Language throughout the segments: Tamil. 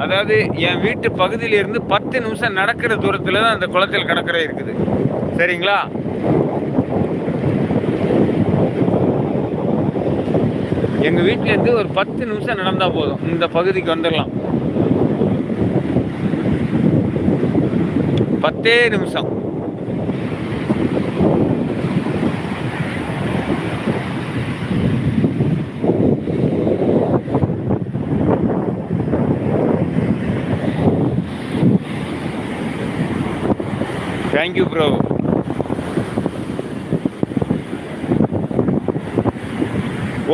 அதாவது என் வீட்டு பகுதியிலிருந்து 10 நிமிஷம் நடக்கிற தூரத்தில் தான் அந்த குளத்தில் கடற்கரை இருக்குது. சரிங்களா? எங்கள் வீட்டிலேருந்து ஒரு 10 நிமிஷம் நடந்தால் போதும், இந்த பகுதிக்கு வந்துடலாம். 10 நிமிஷம். Thank you bro.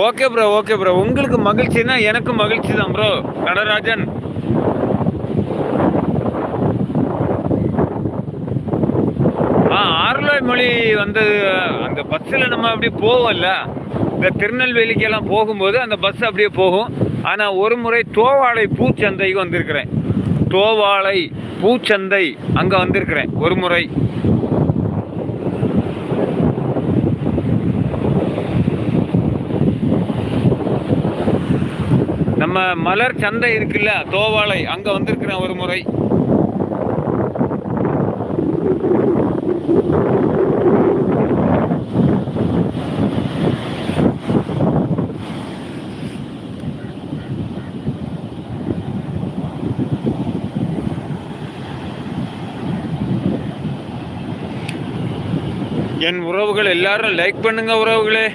Okay bro, okay bro. உங்களுக்கு மகிழ்ச்சின்னா எனக்கும் மகிழ்ச்சி தான் ப்ரோ. நடராஜன், ஆரல்வாய்மொழி வந்து அந்த பஸ்ஸில் நம்ம அப்படியே போவோம்ல, இந்த திருநெல்வேலிக்கெல்லாம் போகும்போது அந்த பஸ் அப்படியே போகும். ஆனால் ஒரு முறை தோவாளை பூச்சந்தைக்கு வந்திருக்கிறேன். தோவாளை பூச்சந்தை அங்கே வந்திருக்கிறேன் ஒரு முறை. நம்ம மலர் சந்தை இருக்குல்ல, தோவாளை, அங்கே வந்திருக்கிறேன் ஒரு முறை. என் உறவுகள் எல்லாரும் லைக் பண்ணுங்க உறவுகளே.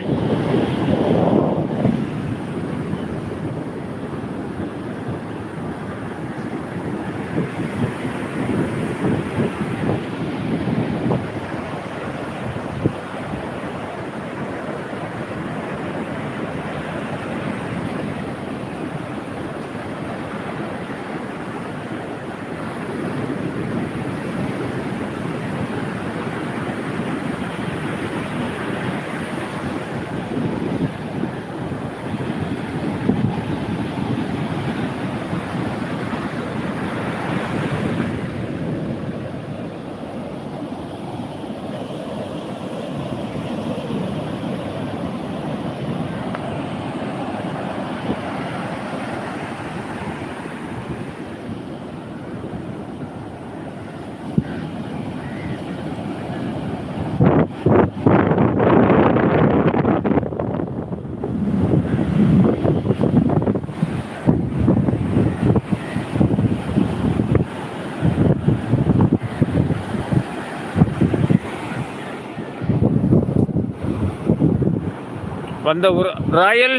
வந்த ஒரு ராயல்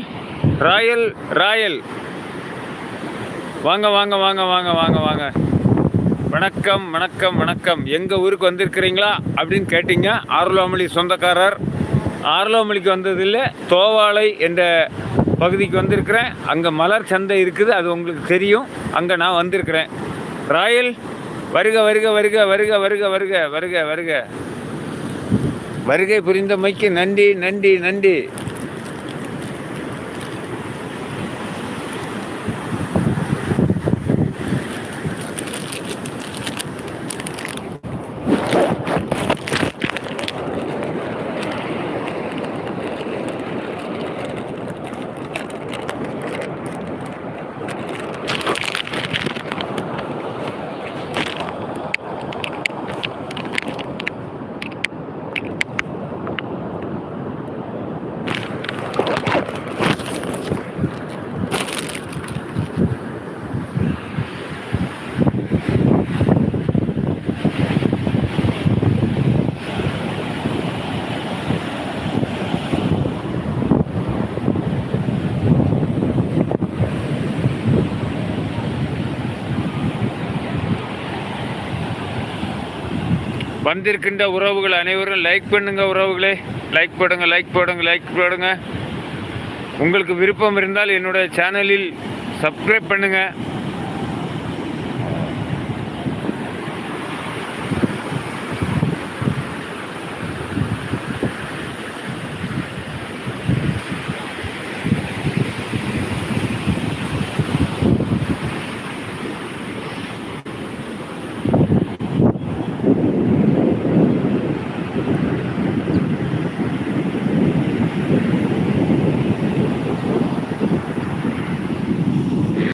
ராயல் ராயல் வாங்க வாங்க வாங்க வாங்க வாங்க வாங்க. வணக்கம் வணக்கம் வணக்கம். எங்கள் ஊருக்கு வந்திருக்கிறீங்களா அப்படின்னு கேட்டீங்க. ஆரல்வாய்மொழி சொந்தக்காரர். ஆரல்வாய்மொழிக்கு வந்ததில்லை, தோவாளை என்ற பகுதிக்கு வந்திருக்கிறேன். அங்கே மலர் சந்தை இருக்குது, அது உங்களுக்கு தெரியும். அங்கே நான் வந்திருக்கிறேன். ராயல் வருக வருக வருக வருக வருக வருக வருக வருக. வருகை புரிந்தமைக்கு நன்றி நன்றி நன்றி. வந்திருக்கின்ற உறவுகள் அனைவரும் லைக் பண்ணுங்க உறவுகளே. லைக் போடுங்க, லைக் போடுங்க, லைக் போடுங்க. உங்களுக்கு விருப்பம் இருந்தால் என்னுடைய சேனலில் சப்ஸ்கிரைப் பண்ணுங்கள்.